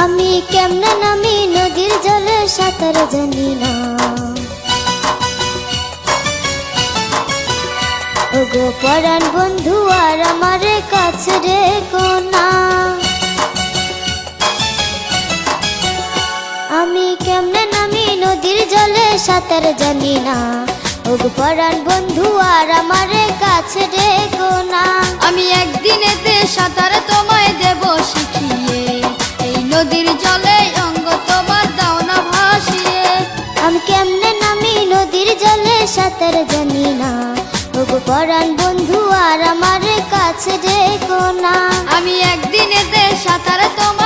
আমি কেমনে নামি নদীর জলে সাঁতার জানি না। ওগো পরাণ বন্ধু আর আমার কাছে রেখো না। আমি কেমনে নামি নদীর জলে সাঁতার জানি না। ওগো পরাণ বন্ধু আর আমার কাছে রেখো না। আমি একদিনেতে সাঁতার তোমায় দেব শিখিয়ে, এই নদীর জলে অঙ্গ তোমার দাও না ভাসিয়ে। আমি কেমনে নামি নদীর জলে সাঁতার জানি না। ওগো পরাণ বন্ধু আর আমার কাছে রেখো না। আমি একদিনেতে সাঁতার তোমায়